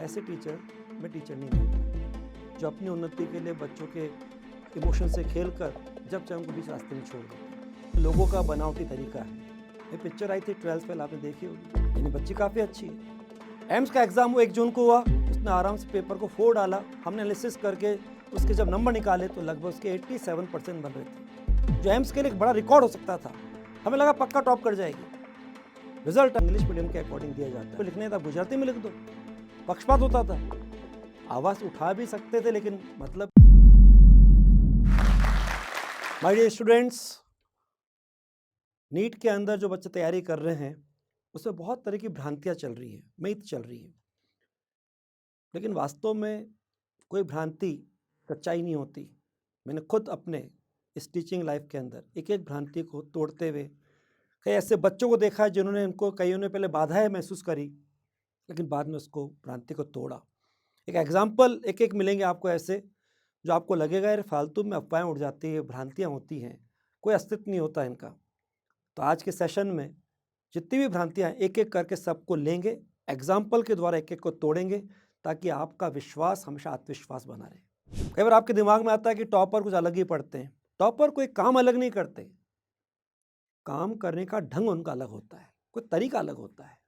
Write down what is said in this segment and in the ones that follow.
ऐसे टीचर मैं टीचर नहीं मानता जो अपनी उन्नति के लिए बच्चों के इमोशन से खेल कर जब चाहे उनको बीच रास्ते में छोड़ देते। लोगों का बनावटी तरीका है। ये पिक्चर आई थी 12th फेल, आपने देखी होगी। यानी बच्ची काफ़ी अच्छी है। एम्स का एग्ज़ाम वो 1 जून को हुआ, उसने आराम से पेपर को फोड़ डाला। हमने एनालिसिस करके उसके जब नंबर निकाले तो लगभग उसके 87% बन रहे थे, जो एम्स के लिए एक बड़ा रिकॉर्ड हो सकता था। हमें लगा पक्का टॉप कर जाएगी। रिजल्ट इंग्लिश मीडियम के अकॉर्डिंग दिया जाता है, तो लिखने था गुजराती में लिख दो, पक्षपात होता था। आवाज़ उठा भी सकते थे, लेकिन मतलब माय डियर स्टूडेंट्स, नीट के अंदर जो बच्चे तैयारी कर रहे हैं उसमें बहुत तरह की भ्रांतियां चल रही है, मिथ चल रही है, लेकिन वास्तव में कोई भ्रांति सच्चाई नहीं होती। मैंने खुद अपने इस टीचिंग लाइफ के अंदर एक एक भ्रांति को तोड़ते हुए कई ऐसे बच्चों को देखा है जिन्होंने कईयों ने पहले बाधाएं महसूस करी, लेकिन बाद में उसको भ्रांति को तोड़ा। एक एग्जाम्पल एक एक मिलेंगे आपको ऐसे, जो आपको लगेगा यार फालतू में अफवाहें उड़ जाती है, भ्रांतियाँ होती हैं, कोई अस्तित्व नहीं होता इनका। तो आज के सेशन में जितनी भी भ्रांतियाँ हैं एक एक करके सबको लेंगे, एग्जाम्पल के द्वारा एक एक को तोड़ेंगे, ताकि आपका विश्वास हमेशा आत्मविश्वास बना रहे। कई बार आपके दिमाग में आता है कि टॉपर कुछ अलग ही पढ़ते हैं। टॉपर कोई काम अलग नहीं करते, काम करने का ढंग उनका अलग होता है, कोई तरीका अलग होता है,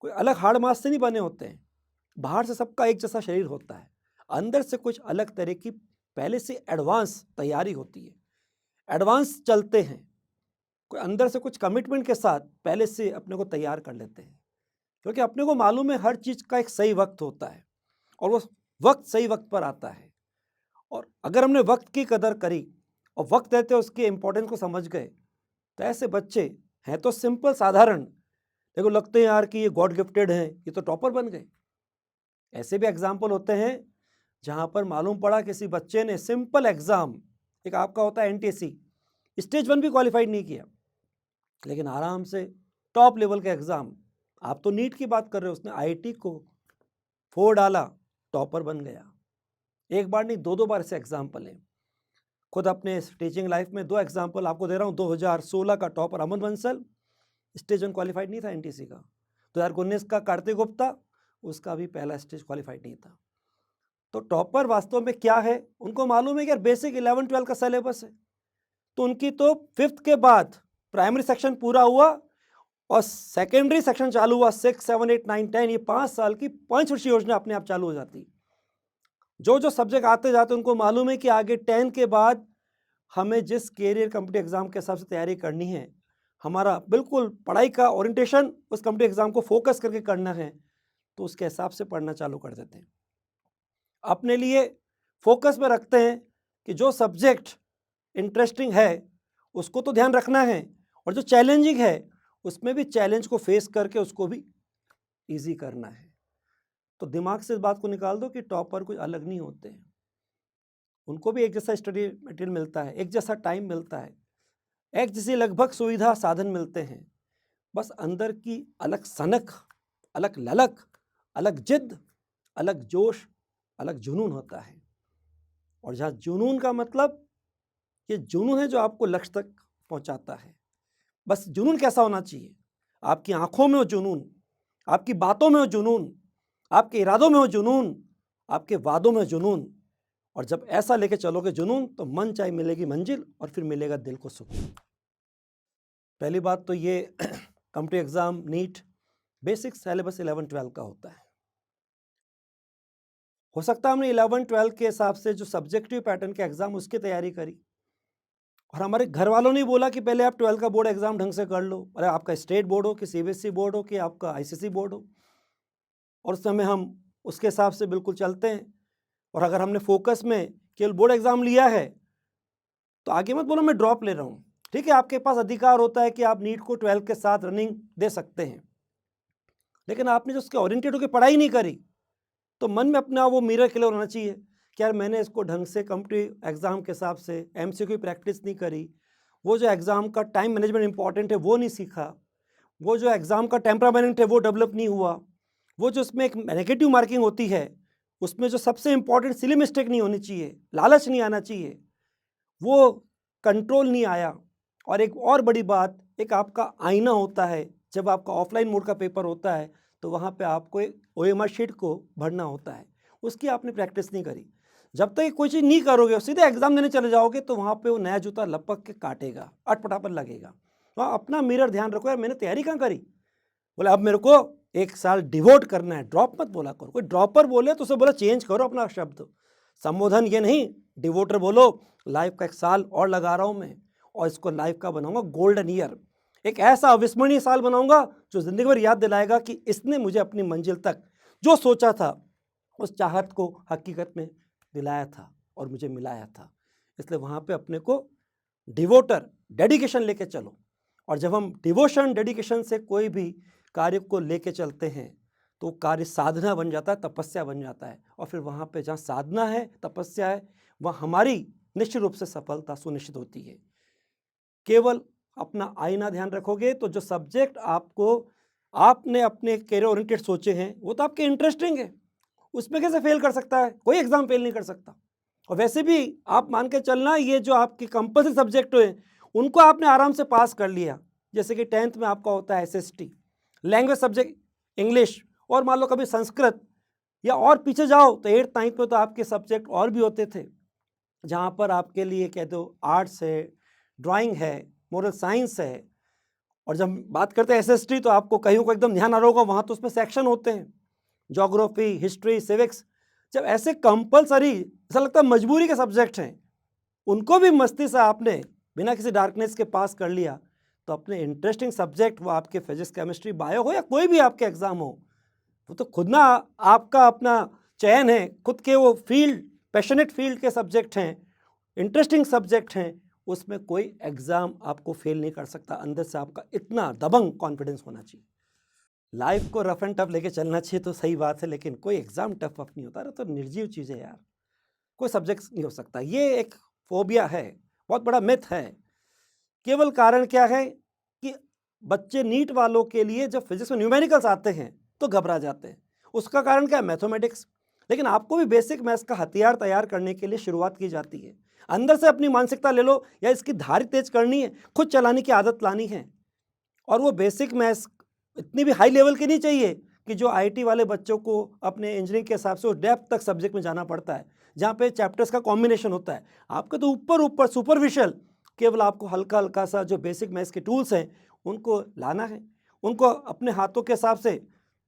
कोई अलग हाड़ मास से नहीं बने होते हैं। बाहर से सबका एक जैसा शरीर होता है, अंदर से कुछ अलग तरह की पहले से एडवांस तैयारी होती है, एडवांस चलते हैं। कोई अंदर से कुछ कमिटमेंट के साथ पहले से अपने को तैयार कर लेते हैं, क्योंकि अपने को मालूम है हर चीज़ का एक सही वक्त होता है और वो वक्त सही वक्त पर आता है। और अगर हमने वक्त की कदर करी और वक्त रहते उसके इम्पोर्टेंस को समझ गए, तो ऐसे बच्चे हैं तो सिंपल साधारण, देखो लगते हैं यार कि ये गॉड गिफ्टेड हैं, ये तो टॉपर बन गए। ऐसे भी एग्जाम्पल होते हैं जहाँ पर मालूम पड़ा किसी बच्चे ने सिंपल एग्ज़ाम, एक आपका होता है एनटीएससी, स्टेज 1 भी क्वालिफाइड नहीं किया, लेकिन आराम से टॉप लेवल का एग्ज़ाम, आप तो नीट की बात कर रहे हो, उसने आईआईटी को फोड़ डाला, टॉपर बन गया। एक बार नहीं, 2 बार ऐसे एग्जाम्पल हैं। खुद अपने टीचिंग लाइफ में 2 एग्जाम्पल आपको दे रहा हूँ। 2016 का टॉपर अमन बंसल, स्टेज 1 क्वालिफाइड नहीं था एनटीएससी का। 2019 का कार्तिक गुप्ता, उसका भी पहला स्टेज क्वालिफाइड नहीं था। तो टॉपर वास्तव में क्या है, उनको मालूम है कि यार बेसिक 11-12 का सिलेबस है, तो उनकी तो 5th के बाद प्राइमरी सेक्शन पूरा हुआ और सेकेंडरी सेक्शन चालू हुआ। 6, 7, 8, 9, 10, ये 5 साल की 5 वर्षीय योजना अपने आप चालू हो जाती। जो जो सब्जेक्ट आते जाते उनको मालूम है कि आगे 10 के बाद हमें जिस कैरियर कम्पिटिटिव एग्जाम के हिसाब से तैयारी करनी है, हमारा बिल्कुल पढ़ाई का ओरिएंटेशन उस कम्पिटिटिव एग्जाम को फोकस करके करना है, तो उसके हिसाब से पढ़ना चालू कर देते हैं। अपने लिए फोकस में रखते हैं कि जो सब्जेक्ट इंटरेस्टिंग है उसको तो ध्यान रखना है, और जो चैलेंजिंग है उसमें भी चैलेंज को फेस करके उसको भी इजी करना है। तो दिमाग से इस बात को निकाल दो कि टॉपर कोई अलग नहीं होते हैं, उनको भी एक जैसा स्टडी मटेरियल मिलता है, एक जैसा टाइम मिलता है, एक जैसी लगभग सुविधा साधन मिलते हैं, बस अंदर की अलग सनक, अलग ललक, अलग जिद, अलग जोश, अलग जुनून होता है। और जहाँ जुनून का मतलब, ये जुनून है जो आपको लक्ष्य तक पहुँचाता है। बस जुनून कैसा होना चाहिए, आपकी आंखों में हो जुनून, आपकी बातों में हो जुनून, आपके इरादों में हो जुनून, आपके वादों में हो जुनून। और जब ऐसा लेके चलोगे जुनून, तो मन चाहे मिलेगी मंजिल और फिर मिलेगा दिल को सुकून। पहली बात तो ये competitive exam NEET basic syllabus 11-12 का होता है। हो सकता है हमने 11-12 के हिसाब से जो सब्जेक्टिव पैटर्न के एग्जाम उसकी तैयारी करी, और हमारे घर वालों ने बोला कि पहले आप 12 का बोर्ड एग्जाम ढंग से कर लो, अरे आपका स्टेट बोर्ड हो कि सीबीएसई बोर्ड हो कि आपका आईसीएसई बोर्ड हो, और उस समय हम उसके हिसाब से बिल्कुल चलते हैं। और अगर हमने फोकस में केवल बोर्ड एग्जाम लिया है तो आगे मत बोलो मैं ड्रॉप ले रहा हूँ, ठीक है, आपके पास अधिकार होता है कि आप नीट को 12 के साथ रनिंग दे सकते हैं, लेकिन आपने जो उसके ओरिएंटेड होकर पढ़ाई नहीं करी, तो मन में अपना वो मिरर क्लियर होना चाहिए कि यार मैंने इसको ढंग से कम्पिटिटिव एग्जाम के हिसाब से एमसीक्यू की प्रैक्टिस नहीं करी, वो जो एग्ज़ाम का टाइम मैनेजमेंट इंपॉर्टेंट है वो नहीं सीखा, वो जो एग्ज़ाम का टेम्परामेंट है वो डेवलप नहीं हुआ, वो जो उसमें एक नेगेटिव मार्किंग होती है उसमें जो सबसे इंपॉर्टेंट सिली मिस्टेक नहीं होनी चाहिए, लालच नहीं आना चाहिए, वो कंट्रोल नहीं आया। और एक और बड़ी बात, एक आपका आईना होता है, जब आपका ऑफलाइन मोड का पेपर होता है तो वहाँ पे आपको एक OMR शीट को भरना होता है, उसकी आपने प्रैक्टिस नहीं करी। जब तक कोई चीज़ नहीं करोगे और सीधे एग्जाम देने चले जाओगे तो वहाँ पे वो नया जूता लपक के काटेगा, अटपटापन लगेगा। वहाँ अपना मिरर ध्यान रखो, यार मैंने तैयारी कहाँ करी। बोले अब मेरे को 1 साल डिवोट करना है, ड्रॉप मत बोला करो। कोई ड्रॉपर बोले तो उसे बोला चेंज करो अपना शब्द, संबोधन ये नहीं, डिवोटर बोलो। लाइफ का 1 साल और लगा रहा हूँ मैं और इसको लाइफ का बनाऊंगा गोल्डन ईयर, एक ऐसा अविस्मरणीय साल बनाऊंगा जो जिंदगी भर याद दिलाएगा कि इसने मुझे अपनी मंजिल तक जो सोचा था उस चाहत को हकीकत में दिलाया था और मुझे मिलाया था। इसलिए वहाँ पे अपने को डिवोटर डेडिकेशन लेके चलो। और जब हम डिवोशन डेडिकेशन से कोई भी कार्य को लेके चलते हैं तो कार्य साधना बन जाता है, तपस्या बन जाता है। और फिर वहाँ पे जहाँ साधना है, तपस्या है, वहाँ हमारी निश्चित रूप से सफलता सुनिश्चित होती है। केवल अपना आईना ध्यान रखोगे तो जो सब्जेक्ट आपने अपने कैरियर ओरिएंटेड सोचे हैं वो तो आपके इंटरेस्टिंग है, उसमें कैसे फेल कर सकता है? कोई एग्जाम फेल नहीं कर सकता। और वैसे भी आप मान के चलना, ये जो आपके कंपल्सरी सब्जेक्ट हैं उनको आपने आराम से पास कर लिया। जैसे कि 10th में आपका होता है SST, लैंग्वेज सब्जेक्ट इंग्लिश, और मान लो कभी संस्कृत, या और पीछे जाओ तो 8th 9th में तो आपके सब्जेक्ट और भी होते थे जहाँ पर आपके लिए कह दो आर्ट्स है, ड्राइंग है, मोरल साइंस है। और जब बात करते हैं SST तो आपको कहीं को एकदम ध्यान आ रहा होगा, वहाँ तो उसमें सेक्शन होते हैं, ज्योग्राफी, हिस्ट्री, सिविक्स। जब ऐसे कंपलसरी, ऐसा लगता है मजबूरी के सब्जेक्ट हैं, उनको भी मस्ती से आपने बिना किसी डार्कनेस के पास कर लिया, तो अपने इंटरेस्टिंग सब्जेक्ट, वो आपके फिजिक्स, केमिस्ट्री, बायो हो या कोई भी आपके एग्जाम हो, वो तो खुद ना आपका अपना चयन है, खुद के वो फील्ड, पैशनेट फील्ड के सब्जेक्ट हैं, इंटरेस्टिंग सब्जेक्ट हैं, उसमें कोई एग्जाम आपको फेल नहीं कर सकता। अंदर से आपका इतना दबंग कॉन्फिडेंस होना चाहिए। लाइफ को रफ एंड टफ लेके चलना चाहिए तो सही बात है, लेकिन कोई एग्जाम टफ वफ नहीं होता। अरे तो निर्जीव चीज़ है यार, कोई सब्जेक्ट नहीं हो सकता। ये एक फोबिया है, बहुत बड़ा मिथ है। केवल कारण क्या है कि बच्चे नीट वालों के लिए जब फिजिक्स में न्यूमेरिकल्स आते हैं तो घबरा जाते हैं। उसका कारण क्या है? मैथमेटिक्स। लेकिन आपको भी बेसिक मैथ्स का हथियार तैयार करने के लिए शुरुआत की जाती है। अंदर से अपनी मानसिकता ले लो, या इसकी धारी तेज करनी है, खुद चलाने की आदत लानी है। और वो बेसिक मैथ्स इतनी भी हाई लेवल की नहीं चाहिए कि जो IIT वाले बच्चों को अपने इंजीनियरिंग के हिसाब से उस डेप्थ तक सब्जेक्ट में जाना पड़ता है, जहाँ पे चैप्टर्स का कॉम्बिनेशन होता है। आपके तो ऊपर ऊपर सुपरफिशियल, केवल आपको हल्का हल्का सा जो बेसिक मैथ्स के टूल्स हैं उनको लाना है, उनको अपने हाथों के हिसाब से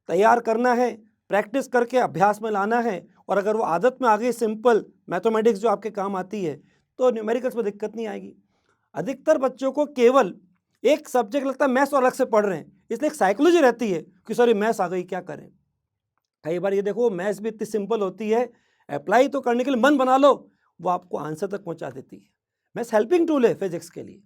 तैयार करना है, प्रैक्टिस करके अभ्यास में लाना है। और अगर वो आदत में आ गई सिंपल मैथमेटिक्स जो आपके काम आती है, तो न्यूमेरिकल्स में दिक्कत नहीं आएगी। अधिकतर बच्चों को केवल एक सब्जेक्ट लगता है मैथ्स और अलग से पढ़ रहे हैं, इसलिए एक साइकोलॉजी रहती है कि सॉरी मैथ्स आ गई क्या करें। कई बार ये देखो मैथ्स भी इतनी सिंपल होती है, अप्लाई तो करने के लिए मन बना लो, वो आपको आंसर तक पहुंचा देती है। मैथ्स हेल्पिंग टूल है फिजिक्स के लिए,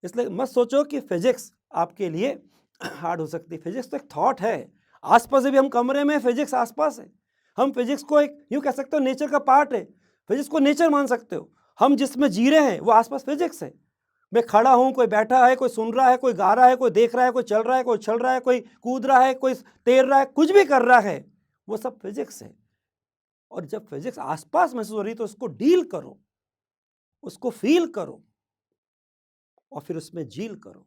इसलिए मत सोचो कि फिजिक्स आपके लिए हार्ड हो सकती है। फिजिक्स तो एक थॉट है, आसपास भी हम कमरे में, फिजिक्स आसपास है। हम फिजिक्स को एक यूँ कह सकते हो नेचर का पार्ट है, फिजिक्स को नेचर मान सकते हो। हम जिसमें जी रहे हैं वो आसपास फिजिक्स है। मैं खड़ा हूँ, कोई बैठा है, कोई सुन रहा है, कोई गा रहा है, कोई देख रहा है, कोई चल रहा है, कोई उछल रहा है, कोई कूद रहा है, कोई तैर रहा है, कुछ भी कर रहा है, वो सब फिजिक्स है। और जब फिजिक्स आसपास महसूस हो रही तो उसको डील करो, उसको फील करो और फिर उसमें डील करो।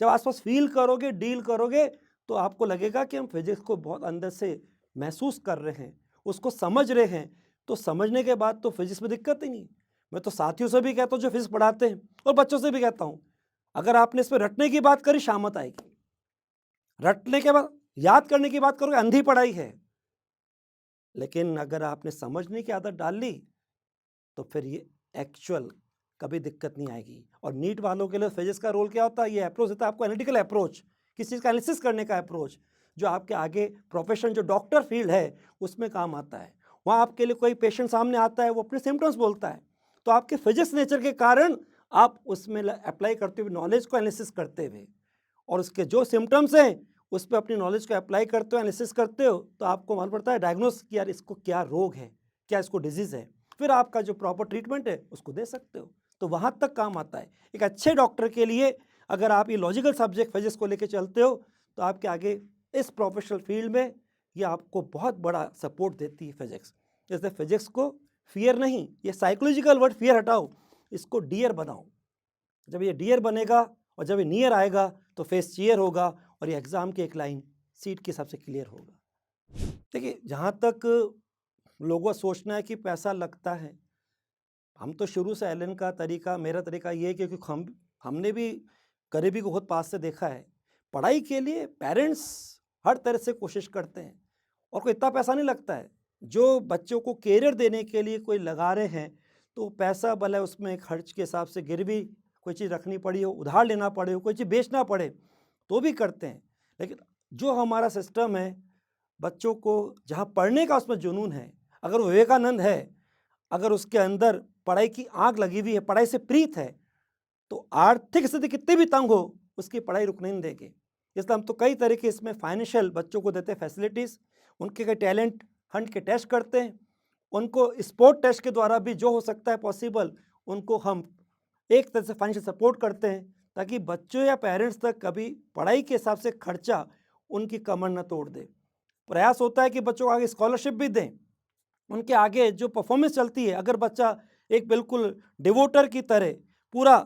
जब आसपास फील करोगे, डील करोगे, तो आपको लगेगा कि हम फिजिक्स को बहुत अंदर से महसूस कर रहे हैं, उसको समझ रहे हैं। तो समझने के बाद तो फिजिक्स में दिक्कत ही नहीं। मैं तो साथियों से भी कहता हूँ जो फिजिक्स पढ़ाते हैं, और बच्चों से भी कहता हूँ, अगर आपने इस पर रटने की बात करी शामत आएगी, रटने के बाद याद करने की बात करोगे अंधी पढ़ाई है। लेकिन अगर आपने समझने की आदत डाल ली तो फिर ये एक्चुअल कभी दिक्कत नहीं आएगी। और नीट वालों के लिए फिजिक्स का रोल क्या होता है? ये अप्रोच होता है आपको, एनालिटिकल अप्रोच, किसी चीज़ का एनालिसिस करने का अप्रोच, जो आपके आगे प्रोफेशन जो डॉक्टर फील्ड है उसमें काम आता है। वहाँ आपके लिए कोई पेशेंट सामने आता है, वो अपने सिम्टम्स बोलता है, तो आपके फिजिक्स नेचर के कारण आप उसमें अप्लाई करते हुए, नॉलेज को एनालिसिस करते हुए, और उसके जो सिम्टम्स हैं उस पर अपनी नॉलेज को अप्लाई करते हो, एनालिसिस करते हो, तो आपको मालूम पड़ता है डायग्नोस कि यार इसको क्या रोग है, क्या इसको डिजीज़ है, फिर आपका जो प्रॉपर ट्रीटमेंट है उसको दे सकते हो। तो वहाँ तक काम आता है। एक अच्छे डॉक्टर के लिए अगर आप ये लॉजिकल सब्जेक्ट फिजिक्स को लेकर चलते हो तो आपके आगे इस प्रोफेशनल फील्ड में ये आपको बहुत बड़ा सपोर्ट देती है फिजिक्स। इसलिए फिजिक्स को फियर नहीं, ये साइकोलॉजिकल वर्ड फियर हटाओ, इसको डियर बनाओ। जब ये डियर बनेगा और जब ये नियर आएगा तो फेस चीयर होगा और ये एग्ज़ाम की एक लाइन सीट के हिसाब से क्लियर होगा। देखिए, जहाँ तक लोगों का सोचना है कि पैसा लगता है, हम तो शुरू से एलन का तरीका, मेरा तरीका ये है, क्योंकि हमने भी गरीबी को खुद पास से देखा है। पढ़ाई के लिए पेरेंट्स हर तरह से कोशिश करते हैं और कोई इतना पैसा नहीं लगता है। जो बच्चों को कैरियर देने के लिए कोई लगा रहे हैं, तो पैसा भले उसमें खर्च के हिसाब से गिरवी कोई चीज़ रखनी पड़ी हो, उधार लेना पड़े हो, कोई चीज़ बेचना पड़े, तो भी करते हैं। लेकिन जो हमारा सिस्टम है, बच्चों को जहाँ पढ़ने का उसमें जुनून है, अगर वो विवेकानंद है, अगर उसके अंदर पढ़ाई की आग लगी हुई है, पढ़ाई से प्रीत है, तो आर्थिक स्थिति कितनी भी तंग हो, उसकी पढ़ाई रुकने नहीं देंगे। इसलिए हम तो कई तरह के इसमें फाइनेंशियल बच्चों को देते हैं फैसिलिटीज़, उनके कई टैलेंट हंट के टेस्ट करते हैं, उनको स्पोर्ट टेस्ट के द्वारा भी जो हो सकता है पॉसिबल, उनको हम एक तरह से फाइनेंशियल सपोर्ट करते हैं, ताकि बच्चों या पेरेंट्स तक कभी पढ़ाई के हिसाब से खर्चा उनकी कमर न तोड़ दे। प्रयास होता है कि बच्चों को आगे स्कॉलरशिप भी दें, उनके आगे जो परफॉर्मेंस चलती है, अगर बच्चा एक बिल्कुल डिवोटर की तरह पूरा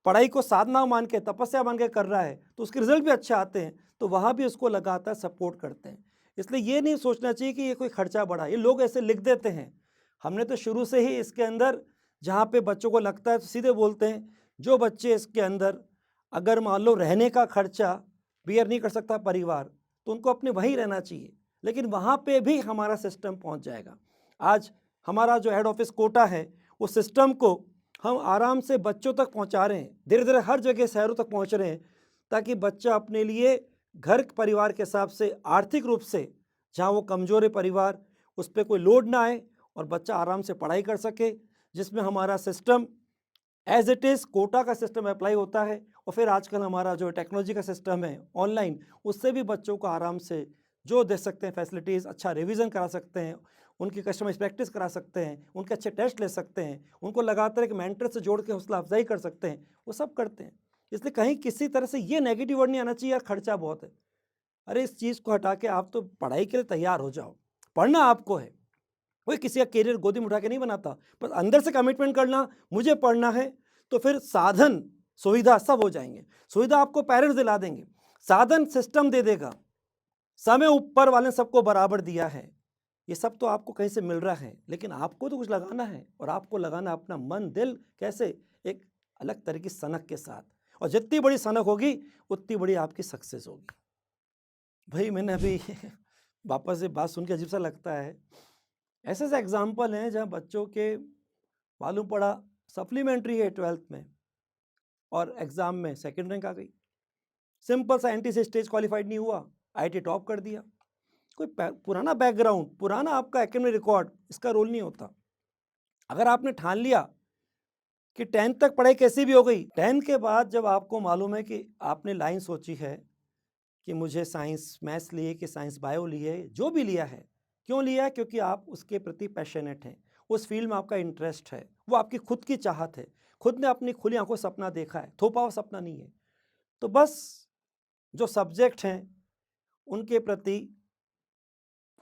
पढ़ाई को साधना मान के, तपस्या मान के कर रहा है, तो उसके रिजल्ट भी अच्छे आते हैं, तो वहाँ भी उसको लगातार सपोर्ट करते हैं। इसलिए ये नहीं सोचना चाहिए कि ये कोई खर्चा बढ़ा, ये लोग ऐसे लिख देते हैं। हमने तो शुरू से ही इसके अंदर जहाँ पे बच्चों को लगता है तो सीधे बोलते हैं, जो बच्चे इसके अंदर अगर मान लो रहने का खर्चा बियर नहीं कर सकता परिवार, तो उनको अपने वहीं रहना चाहिए, लेकिन वहाँ पे भी हमारा सिस्टम पहुँच जाएगा। आज हमारा जो हेड ऑफिस कोटा है, उस सिस्टम को हम आराम से बच्चों तक पहुंचा रहे हैं, धीरे धीरे हर जगह शहरों तक पहुंच रहे हैं, ताकि बच्चा अपने लिए घर परिवार के हिसाब से आर्थिक रूप से जहां वो कमज़ोर है परिवार, उस पर कोई लोड ना आए और बच्चा आराम से पढ़ाई कर सके, जिसमें हमारा system as it is Kota का सिस्टम अप्लाई होता है। और फिर आजकल हमारा जो टेक्नोलॉजी का सिस्टम है ऑनलाइन, उससे भी बच्चों को आराम से जो दे सकते हैं फैसिलिटीज़, अच्छा रिवीजन करा सकते हैं, उनकी कस्टमाइज प्रैक्टिस करा सकते हैं, उनके अच्छे टेस्ट ले सकते हैं, उनको लगातार एक मेंटर से जोड़ के हौसला अफजाई कर सकते हैं, वो सब करते हैं। इसलिए कहीं किसी तरह से ये नेगेटिव वर्ड नहीं आना चाहिए यार खर्चा बहुत है। अरे इस चीज़ को हटा के आप तो पढ़ाई के लिए तैयार हो जाओ, पढ़ना आपको है, कोई किसी का कैरियर गोदी में उठा के नहीं बनाता, पर अंदर से कमिटमेंट करना, मुझे पढ़ना है, तो फिर साधन सुविधा सब हो जाएंगे। सुविधा आपको पेरेंट्स दिला देंगे, साधन सिस्टम दे देगा, समय ऊपर वाले ने सबको बराबर दिया है, ये सब तो आपको कहीं से मिल रहा है, लेकिन आपको तो कुछ लगाना है, और आपको लगाना अपना मन दिल, कैसे, एक अलग तरह की सनक के साथ, और जितनी बड़ी सनक होगी उतनी बड़ी आपकी सक्सेस होगी। भाई मैंने अभी वापस से बात सुन के अजीब सा लगता है, ऐसे ऐसे एग्जाम्पल हैं जहाँ बच्चों के मालूम पड़ा सप्लीमेंट्री है 12th में और एग्ज़ाम में सेकंड रैंक आ गई, सिंपल सा एंटी से स्टेज क्वालिफाइड नहीं हुआ, IIT टॉप कर दिया। कोई पुराना बैकग्राउंड, पुराना आपका एकेडमिक रिकॉर्ड इसका रोल नहीं होता। अगर आपने ठान लिया कि 10th तक पढ़ाई कैसी भी हो गई, 10th के बाद जब आपको मालूम है कि आपने लाइन सोची है कि मुझे साइंस मैथ्स लिए कि साइंस बायो लिए, जो भी लिया है, क्यों लिया है, क्योंकि आप उसके प्रति पैशनेट हैं, उस फील्ड में आपका इंटरेस्ट है, वो आपकी खुद की चाहत है, खुद ने अपनी खुली आंखों सपना देखा है, थोपा हुआ सपना नहीं है। तो बस जो सब्जेक्ट हैं उनके प्रति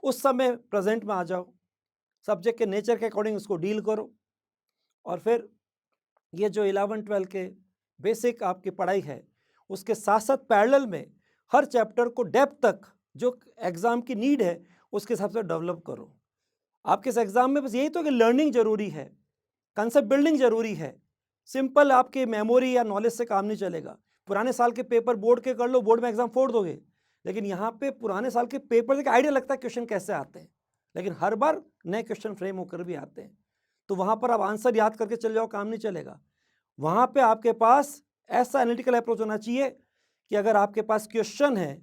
उस समय प्रेजेंट में आ जाओ, सब्जेक्ट के नेचर के अकॉर्डिंग उसको डील करो, और फिर ये जो 11-12 के बेसिक आपकी पढ़ाई है, उसके साथ साथ पैरेलल में हर चैप्टर को डेप्थ तक जो एग्ज़ाम की नीड है उसके हिसाब से डेवलप करो। आपके इस एग्ज़ाम में बस यही तो कि लर्निंग ज़रूरी है, कंसेप्ट बिल्डिंग ज़रूरी है, सिंपल आपकी मेमोरी या नॉलेज से काम नहीं चलेगा। पुराने साल के पेपर बोर्ड के कर लो, बोर्ड में एग्ज़ाम फोड़ दोगे, लेकिन यहाँ पे पुराने साल के पेपर देख आइडिया लगता है क्वेश्चन कैसे आते हैं, लेकिन हर बार नए क्वेश्चन फ्रेम होकर भी आते हैं, तो वहाँ पर आप आंसर याद करके चले जाओ, काम नहीं चलेगा। वहाँ पे आपके पास ऐसा एनालिटिकल अप्रोच होना चाहिए कि अगर आपके पास क्वेश्चन है,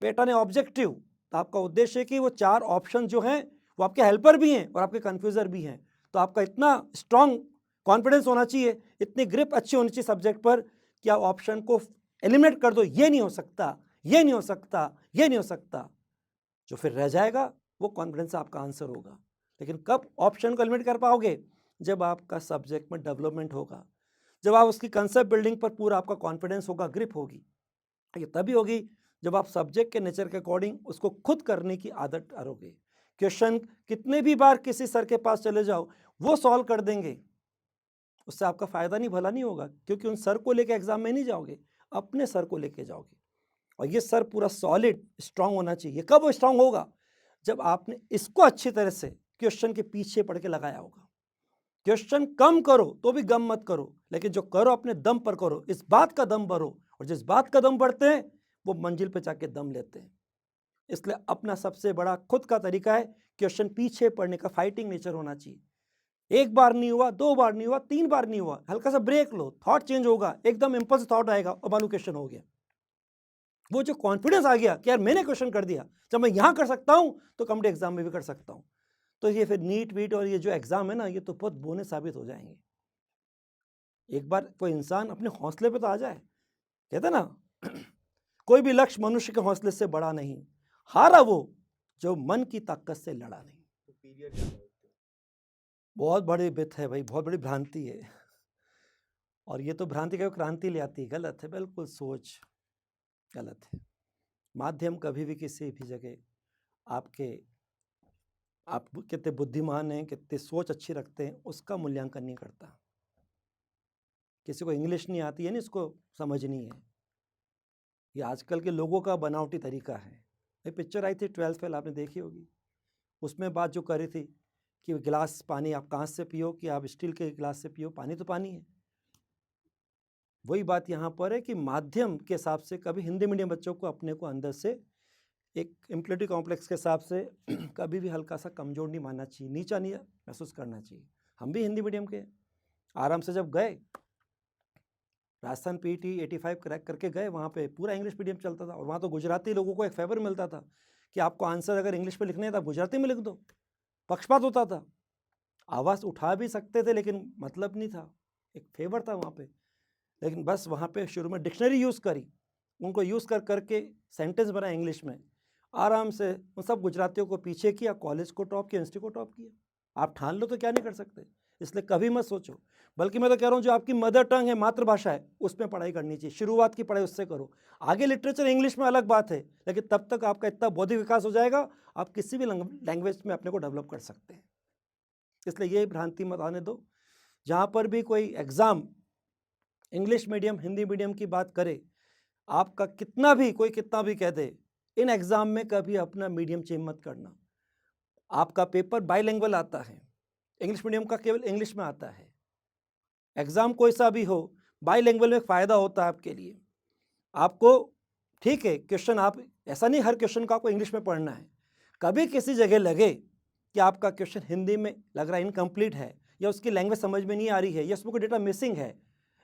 पेटा ने ऑब्जेक्टिव, तो आपका उद्देश्य है कि वो 4 ऑप्शन जो हैं वो आपके हेल्पर भी हैं और आपके कन्फ्यूज़र भी हैं, तो आपका इतना स्ट्रॉन्ग कॉन्फिडेंस होना चाहिए, इतनी ग्रिप अच्छी होनी चाहिए सब्जेक्ट पर कि आप ऑप्शन को एलिमिनेट कर दो, ये नहीं हो सकता, ये नहीं हो सकता, ये नहीं हो सकता, जो फिर रह जाएगा वो कॉन्फिडेंस आपका आंसर होगा। लेकिन कब ऑप्शन को एलिमिनेट कर पाओगे, जब आपका सब्जेक्ट में डेवलपमेंट होगा, जब आप उसकी कंसेप्ट बिल्डिंग पर पूरा आपका कॉन्फिडेंस होगा, ग्रिप होगी, ये तभी होगी जब आप सब्जेक्ट के नेचर के अकॉर्डिंग उसको खुद करने की आदत डालोगे। क्वेश्चन कितने भी बार किसी सर के पास चले जाओ, वो सॉल्व कर देंगे, उससे आपका फ़ायदा नहीं भला नहीं होगा, क्योंकि उन सर को लेके एग्जाम में नहीं जाओगे, अपने सर को लेके जाओगे। और ये सर पूरा सॉलिड स्ट्रांग होना चाहिए। कब वो स्ट्रांग होगा? जब आपने इसको अच्छी तरह से क्वेश्चन के पीछे पढ़ के लगाया होगा। क्वेश्चन कम करो तो भी गम मत करो, लेकिन जो करो अपने दम पर करो, इस बात का दम भरो, और जिस बात का दम बढ़ते हैं वो मंजिल पे जाके दम लेते हैं। इसलिए अपना सबसे बड़ा खुद का तरीका है क्वेश्चन पीछे पढ़ने का, फाइटिंग नेचर होना चाहिए। एक बार नहीं हुआ, 2 बार नहीं हुआ, 3 बार नहीं हुआ, हल्का सा ब्रेक लो, थॉट चेंज होगा, एकदम इम्पल्स थॉट आएगा और मालूम क्वेश्चन हो गया। वो जो कॉन्फिडेंस आ गया कि यार मैंने क्वेश्चन कर दिया, जब मैं यहां कर सकता हूं तो कॉम्पिटिटिव एग्जाम में भी कर सकता हूं। तो ये फिर नीट वीट और ये जो एग्जाम है ना, ये तो बहुत बोने साबित हो जाएंगे। एक बार कोई इंसान अपने हौसले पे तो आ जाए। कहते ना कोई भी लक्ष्य मनुष्य के हौसले से बड़ा नहीं, हारा वो जो मन की ताकत से लड़ा नहीं। बहुत बड़ी बित है भाई, बहुत बड़ी भ्रांति है। और ये तो भ्रांति का क्रांति ले आती है, गलत है, बिल्कुल सोच गलत है। माध्यम कभी भी किसी भी जगह आप कितने बुद्धिमान हैं, कितने सोच अच्छी रखते हैं, उसका मूल्यांकन नहीं करता। किसी को इंग्लिश नहीं आती है ना, इसको समझनी है। ये आजकल के लोगों का बनावटी तरीका है। एक पिक्चर आई थी 12th फेल, आपने देखी होगी। उसमें बात जो करी थी कि गिलास पानी आप कांच से पियो कि आप स्टील के गिलास से पियो, पानी तो पानी है। वही बात यहाँ पर है कि माध्यम के हिसाब से कभी हिंदी मीडियम बच्चों को अपने को अंदर से एक इम्प्योरिटी कॉम्प्लेक्स के हिसाब से कभी भी हल्का सा कमजोर नहीं मानना चाहिए, नीचा नहीं महसूस करना चाहिए। हम भी हिंदी मीडियम के आराम से जब गए, राजस्थान पीटी 85 क्रैक करके गए, वहाँ पे पूरा इंग्लिश मीडियम चलता था। और वहाँ तो गुजराती लोगों को एक फेवर मिलता था कि आपको आंसर अगर इंग्लिश में लिखने हैं तो आप गुजराती में लिख दो, पक्षपात होता था। आवाज़ उठा भी सकते थे लेकिन मतलब नहीं था, एक फेवर था वहाँ पे। लेकिन बस वहाँ पे शुरू में डिक्शनरी यूज़ करी, उनको यूज़ कर करके सेंटेंस बनाया इंग्लिश में, आराम से उन सब गुजरातियों को पीछे किया, कॉलेज को टॉप किया, इंस्टीट्यूट को टॉप किया। आप ठान लो तो क्या नहीं कर सकते। इसलिए कभी मत सोचो, बल्कि मैं तो कह रहा हूँ जो आपकी मदर टंग है, मातृभाषा है, उसमें पढ़ाई करनी चाहिए। शुरुआत की पढ़ाई उससे करो। आगे लिटरेचर इंग्लिश में अलग बात है, लेकिन तब तक आपका इतना बौद्धिक विकास हो जाएगा, आप किसी भी लैंग्वेज में अपने को डेवलप कर सकते हैं। इसलिए ये भ्रांति मत आने दो। जहाँ पर भी कोई exam English medium Hindi medium की बात करे, आपका कितना भी कोई कितना भी कह दे, इन एग्ज़ाम में कभी अपना मीडियम चेंज मत करना। आपका पेपर बाइलिंगुअल आता है, इंग्लिश मीडियम का केवल इंग्लिश में आता है। एग्ज़ाम कोई सा भी हो, बाइलिंगुअल में फ़ायदा होता है आपके लिए। आपको ठीक है क्वेश्चन, आप ऐसा नहीं हर क्वेश्चन का आपको इंग्लिश में पढ़ना है। कभी किसी जगह लगे कि आपका क्वेश्चन हिंदी में लग रहा है इनकम्प्लीट है, या उसकी लैंग्वेज समझ में नहीं आ रही है, या उसमें कोई डेटा मिसिंग है,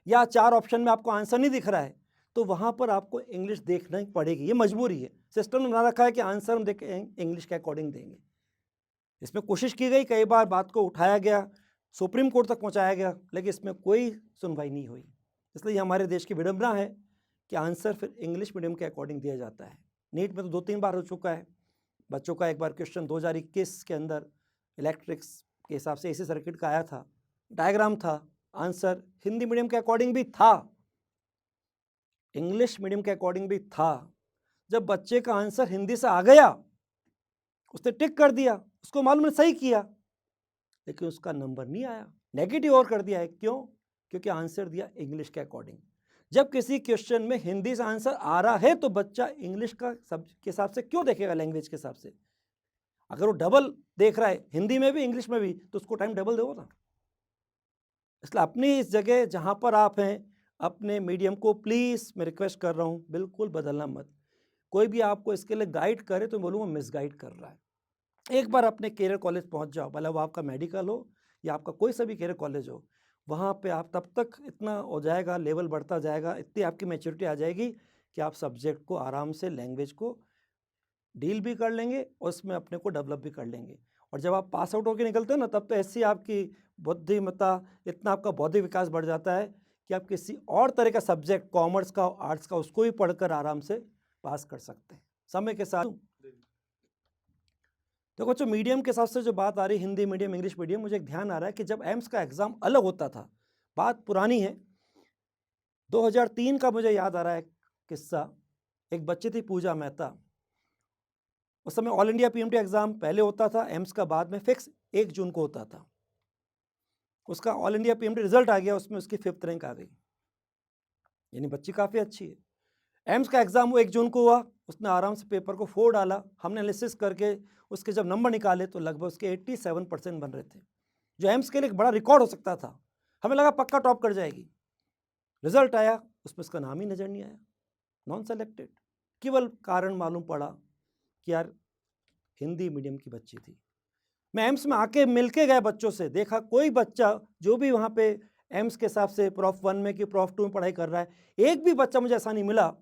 या 4 ऑप्शन में आपको आंसर नहीं दिख रहा है, तो वहाँ पर आपको इंग्लिश देखना ही पड़ेगी। ये मजबूरी है, सिस्टम ने बना रखा है कि आंसर हम देख इंग्लिश के अकॉर्डिंग देंगे। इसमें कोशिश की गई, कई बार बात को उठाया गया, सुप्रीम कोर्ट तक पहुँचाया गया, लेकिन इसमें कोई सुनवाई नहीं हुई। इसलिए हमारे देश की विडंबना है कि आंसर फिर इंग्लिश मीडियम के अकॉर्डिंग दिया जाता है। नीट में तो 2-3 बार हो चुका है। बच्चों का एक बार क्वेश्चन 2021 के अंदर इलेक्ट्रिक्स के हिसाब से एसी सर्किट का आया था, डायग्राम था, आंसर हिंदी मीडियम के अकॉर्डिंग भी था, इंग्लिश मीडियम के अकॉर्डिंग भी था। जब बच्चे का आंसर हिंदी से आ गया, उसने टिक कर दिया, उसको मालूम है सही किया, लेकिन उसका नंबर नहीं आया, नेगेटिव और कर दिया है। क्यों? क्योंकि आंसर दिया इंग्लिश के अकॉर्डिंग। जब किसी क्वेश्चन में हिंदी से आंसर आ रहा है तो बच्चा इंग्लिश का सब के हिसाब से क्यों देखेगा, लैंग्वेज के हिसाब से? अगर वो डबल देख रहा है, हिंदी में भी इंग्लिश में भी, तो उसको टाइम डबल दो ना। इसलिए अपनी इस जगह जहाँ पर आप हैं, अपने मीडियम को प्लीज़ मैं रिक्वेस्ट कर रहा हूँ, बिल्कुल बदलना मत। कोई भी आपको इसके लिए गाइड करे तो बोलूँगा मिसगाइड कर रहा है। एक बार अपने कैरियर कॉलेज पहुँच जाओ, भले वो आपका मेडिकल हो या आपका कोई सा भी कैरियर कॉलेज हो, वहाँ पे आप तब तक इतना हो जाएगा, लेवल बढ़ता जाएगा, इतनी आपकी मैच्योरिटी आ जाएगी कि आप सब्जेक्ट को आराम से, लैंग्वेज को डील भी कर लेंगे और उसमें अपने को डेवलप भी कर लेंगे। और जब आप पास आउट होकर निकलते हैं ना, तब तो ऐसी आपकी बुद्धिमत्ता, इतना आपका बौद्धिक विकास बढ़ जाता है कि आप किसी और तरह का सब्जेक्ट, कॉमर्स का, आर्ट्स का, उसको भी पढ़कर आराम से पास कर सकते हैं समय के साथ। देखो जो मीडियम के हिसाब से जो बात आ रही, हिंदी मीडियम इंग्लिश मीडियम, मुझे एक ध्यान आ रहा है कि जब एम्स का एग्ज़ाम अलग होता था, बात पुरानी है, 2003 का मुझे याद आ रहा है किस्सा। एक बच्ची थी पूजा मेहता, उस समय ऑल इंडिया पीएमटी एग्ज़ाम पहले होता था, एम्स का बाद में फिक्स 1 जून को होता था। उसका ऑल इंडिया पीएमटी रिजल्ट आ गया, उसमें उसकी 5th रैंक आ गई, यानी बच्ची काफ़ी अच्छी है। एम्स का एग्ज़ाम वो 1 जून को हुआ, उसने आराम से पेपर को फोड़ डाला। हमने एनालिसिस करके उसके जब नंबर निकाले तो लगभग उसके 87% बन रहे थे, जो एम्स के लिए एक बड़ा रिकॉर्ड हो सकता था। हमें लगा पक्का टॉप कर जाएगी। रिजल्ट आया, उसमें उसका नाम ही नज़र नहीं आया, नॉन सेलेक्टेड। केवल कारण मालूम पड़ा कि यार हिंदी मीडियम की बच्ची थी। मैं एम्स में आके मिलके गए बच्चों से, देखा कोई बच्चा जो भी वहाँ पे एम्स के हिसाब से प्रॉफ 1 में कि प्रॉफ 2 में पढ़ाई कर रहा है, एक भी बच्चा मुझे ऐसा नहीं मिला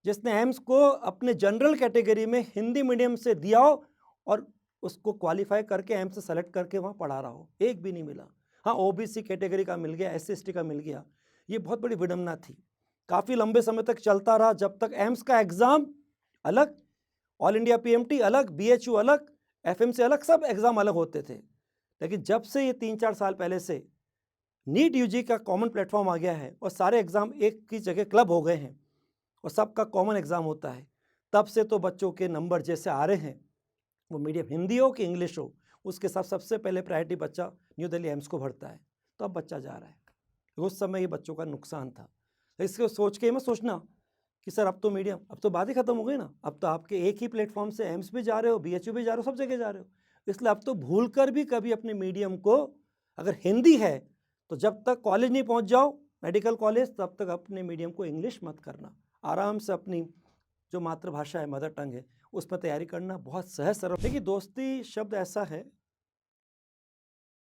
जिसने एम्स को अपने जनरल कैटेगरी में हिंदी मीडियम से दिया हो और उसको क्वालिफाई करके एम्स से सेलेक्ट करके वहाँ पढ़ा रहा हो, एक भी नहीं मिला। हाँ, ओबीसी कैटेगरी का मिल गया, SC/ST का मिल गया। ये बहुत बड़ी विडंबना थी। काफ़ी लंबे समय तक चलता रहा, जब तक एम्स का एग्ज़ाम अलग, ऑल इंडिया PMT अलग, BHU अलग, FMC अलग, सब एग्ज़ाम अलग होते थे। लेकिन जब से ये 3-4 साल पहले से नीट UG का कॉमन प्लेटफॉर्म आ गया है और सारे एग्ज़ाम एक की जगह क्लब हो गए हैं और सबका कॉमन एग्ज़ाम होता है, तब से तो बच्चों के नंबर जैसे आ रहे हैं, वो मीडियम हिंदी हो कि इंग्लिश हो, उसके साथ सबसे पहले प्रायोरिटी बच्चा न्यू दिल्ली एम्स को भरता है। तो अब बच्चा जा रहा है। उस समय ये बच्चों का नुकसान था। इसको सोच के मत सोचना कि सर अब तो मीडियम, अब तो बात ही खत्म हो गई ना। अब तो आपके एक ही प्लेटफॉर्म से एम्स भी जा रहे हो, BHU भी जा रहे हो, सब जगह जा रहे हो। इसलिए अब तो भूल कर भी कभी अपने मीडियम को, अगर हिंदी है तो जब तक कॉलेज नहीं पहुंच जाओ, मेडिकल कॉलेज, तब तक अपने मीडियम को इंग्लिश मत करना। आराम से अपनी जो मातृभाषा है, मदर टंग है, उस पर तैयारी करना बहुत सहज सरल। देखिए, दोस्ती शब्द ऐसा है,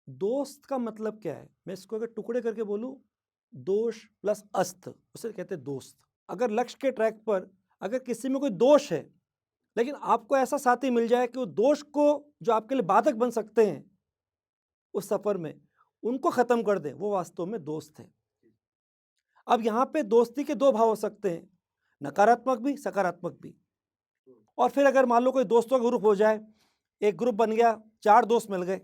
दोस्त का मतलब क्या है, मैं इसको अगर टुकड़े करके बोलूं, दोष प्लस अस्त, उसे कहते हैं दोस्त। अगर लक्ष्य के ट्रैक पर अगर किसी में कोई दोष है, लेकिन आपको ऐसा साथी मिल जाए कि वो दोष को, जो आपके लिए बाधक बन सकते हैं उस सफर में, उनको खत्म कर दे, वो वास्तव में दोस्त है। अब यहाँ पे दोस्ती के 2 भाव हो सकते हैं, नकारात्मक भी, सकारात्मक भी। और फिर अगर मान लो कोई दोस्तों का ग्रुप हो जाए, एक ग्रुप बन गया, 4 दोस्त मिल गए।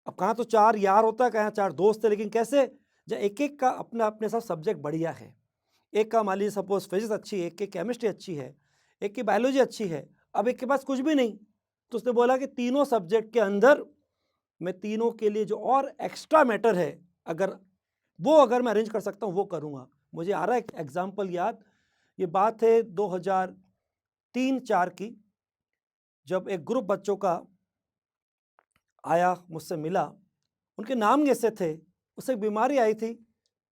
अब कहाँ तो 4 यार होता है, कहाँ 4 दोस्त है, लेकिन कैसे, जब एक एक का अपना अपने साथ सब्जेक्ट बढ़िया है। एक का मान लीजिए सपोज फिजिक्स अच्छी है, एक की केमिस्ट्री अच्छी है, एक की बायोलॉजी अच्छी है, अब एक के पास कुछ भी नहीं, तो उसने बोला कि तीनों सब्जेक्ट के अंदर मैं तीनों के लिए जो और एक्स्ट्रा मैटर है, अगर मैं अरेंज कर सकता हूँ वो करूँगा। मुझे आ रहा है एक एग्जाम्पल याद, ये बात है 2003-4 की, जब एक ग्रुप बच्चों का आया, मुझसे मिला, उनके नाम कैसे थे, उसे एक बीमारी आई थी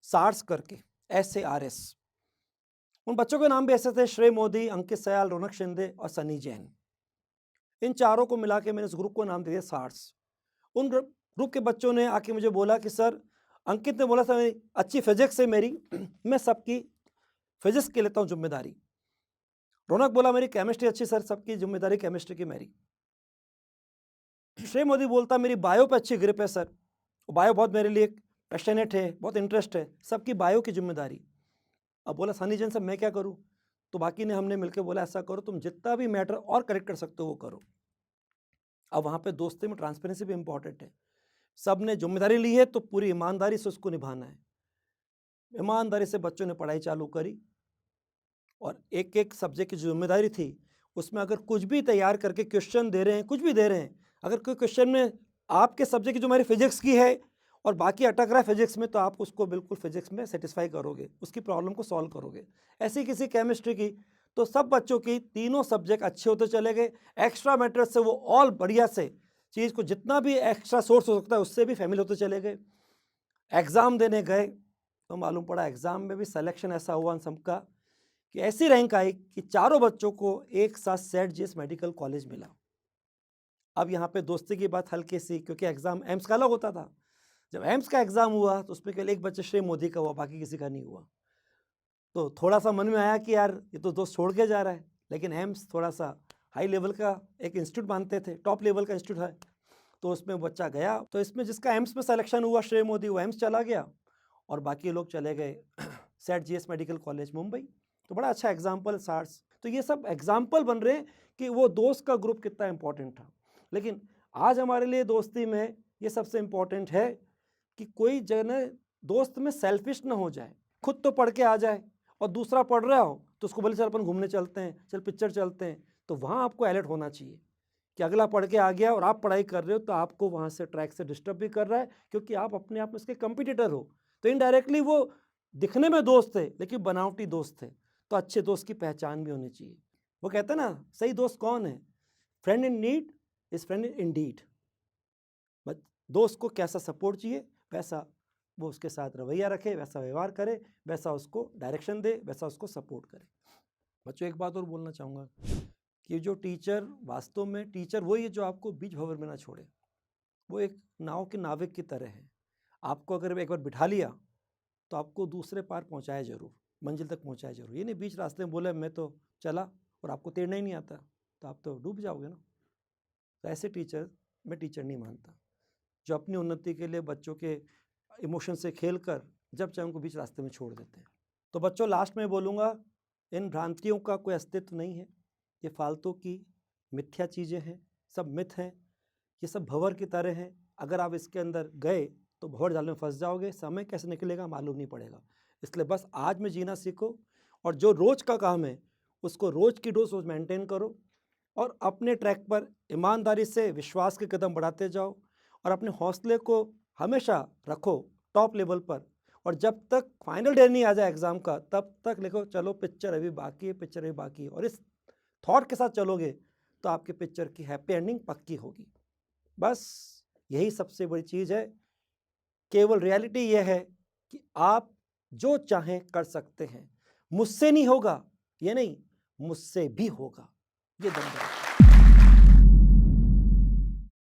SARS करके, SARS। उन बच्चों के नाम भी ऐसे थे, श्रेय मोदी, अंकित सयाल, रौनक शिंदे और सनी जैन। इन चारों को मिला के मैंने उस ग्रुप को नाम दे दिया SARS। उन ग्रुप के बच्चों ने आके मुझे बोला कि सर, अंकित ने बोला सर अच्छी फिजिक्स है मेरी, मैं सबकी फिजिक्स की लेता हूँ जिम्मेदारी। रौनक बोला मेरी केमिस्ट्री अच्छी सर, सबकी जिम्मेदारी केमिस्ट्री की मेरी। श्रेय मोदी बोलता मेरी बायो पे अच्छी ग्रिप है सर, बायो बहुत मेरे लिए पैशनेट है, बहुत इंटरेस्ट है, सबकी बायो की जिम्मेदारी। अब बोला सनी जैन साहब मैं क्या करूँ, तो बाकी ने हमने मिलकर बोला ऐसा करो, तुम जितना भी मैटर और करेक्ट कर सकते हो वो करो। अब वहाँ पे दोस्ती में ट्रांसपेरेंसी भी इंपॉर्टेंट है। सब ने जिम्मेदारी ली है तो पूरी ईमानदारी से उसको निभाना है। ईमानदारी से बच्चों ने पढ़ाई चालू करी और एक एक सब्जेक्ट की जिम्मेदारी थी, उसमें अगर कुछ भी तैयार करके क्वेश्चन दे रहे हैं, कुछ भी दे रहे हैं, अगर कोई क्वेश्चन में आपके सब्जेक्ट की जो हमारी फिजिक्स की है और बाकी अटक रहा है फिजिक्स में, तो आप उसको बिल्कुल फिजिक्स में सेटिस्फाई करोगे, उसकी प्रॉब्लम को सॉल्व करोगे। ऐसी किसी केमिस्ट्री की, तो सब बच्चों की तीनों सब्जेक्ट अच्छे होते चले गए। एक्स्ट्रा मैटर से वो ऑल बढ़िया से चीज़ को, जितना भी एक्स्ट्रा सोर्स हो सकता है उससे भी फैमिली होते चले गए। एग्ज़ाम देने गए तो मालूम पड़ा एग्ज़ाम में भी सिलेक्शन ऐसा हुआ सबका कि ऐसी रैंक आई कि चारों बच्चों को एक साथ सेट जीएस मेडिकल कॉलेज मिला। अब यहाँ पे दोस्ती की बात हल्की सी, क्योंकि एग्ज़ाम एम्स का अलग होता था। जब एम्स का एग्ज़ाम हुआ तो उसमें केवल एक बच्चे श्री मोदी का हुआ, बाकी किसी का नहीं हुआ। तो थोड़ा सा मन में आया कि यार ये तो दोस्त छोड़ के जा रहा है, लेकिन एम्स थोड़ा सा हाई लेवल का एक इंस्टीट्यूट मानते थे, टॉप लेवल का इंस्टीट्यूट है, तो उसमें बच्चा गया। तो इसमें जिसका एम्स में सिलेक्शन हुआ श्री मोदी, वो एम्स चला गया और बाकी लोग चले गए set GS medical college Mumbai. तो बड़ा अच्छा एग्जाम्पल SARS। तो ये सब एग्जाम्पल बन रहे हैं कि वो दोस्त का ग्रुप कितना इंपॉर्टेंट था। लेकिन आज हमारे लिए दोस्ती में ये सबसे इंपॉर्टेंट है कि कोई जन दोस्त में सेल्फिश ना हो जाए, खुद तो पढ़ के आ जाए और दूसरा पढ़ रहा हो तो उसको बोले चल अपन घूमने चलते हैं, चल पिक्चर चलते हैं। तो वहाँ आपको अलर्ट होना चाहिए कि अगला पढ़ के आ गया और आप पढ़ाई कर रहे हो, तो आपको वहाँ से ट्रैक से डिस्टर्ब भी कर रहा है, क्योंकि आप अपने आप में उसके कंपिटिटर हो। तो इनडायरेक्टली वो दिखने में दोस्त थे लेकिन बनावटी दोस्त थे। तो अच्छे दोस्त की पहचान भी होनी चाहिए। वो कहते हैं ना, सही दोस्त कौन है? Friend in need is friend in deed. बस दोस्त को कैसा सपोर्ट चाहिए वैसा वो उसके साथ रवैया रखे, वैसा व्यवहार करे, वैसा उसको डायरेक्शन दे, वैसा उसको सपोर्ट करे। बच्चों एक बात और बोलना चाहूँगा कि जो टीचर, वास्तव में टीचर वही है जो आपको बीच भंवर में ना छोड़े। वो एक नाव के नाविक की तरह है। आपको अगर एक बार बिठा लिया तो आपको दूसरे पार पहुँचाए ज़रूर, मंजिल तक पहुँचाए ज़रूर। ये नहीं बीच रास्ते में बोले मैं तो चला और आपको तैरना ही नहीं आता, तो आप तो डूब जाओगे ना। तो ऐसे टीचर मैं टीचर नहीं मानता, जो अपनी उन्नति के लिए बच्चों के इमोशन से खेल कर जब चाहे उनको बीच रास्ते में छोड़ देते हैं। तो बच्चों लास्ट में बोलूँगा, इन भ्रांतियों का कोई अस्तित्व नहीं है। ये फालतू की मिथ्या चीज़ें हैं, सब मिथ हैं, ये सब भंवर की तरह हैं। अगर आप इसके अंदर गए तो भंवर जाल में फंस जाओगे, समय कैसे निकलेगा मालूम नहीं पड़ेगा। इसलिए बस आज में जीना सीखो और जो रोज़ का काम है उसको रोज़ की डोज रोज मेंटेन करो और अपने ट्रैक पर ईमानदारी से विश्वास के कदम बढ़ाते जाओ और अपने हौसले को हमेशा रखो टॉप लेवल पर। और जब तक फाइनल डे नहीं आ जाए एग्ज़ाम का तब तक लिखो चलो पिक्चर अभी बाकी है, पिक्चर अभी बाकी है। और इस थॉट के साथ चलोगे तो आपके पिक्चर की हैप्पी एंडिंग पक्की होगी। बस यही सबसे बड़ी चीज़ है। केवल रियलिटी यह है कि आप जो चाहें कर सकते हैं। मुझसे नहीं होगा ये नहीं, मुझसे भी होगा, ये दम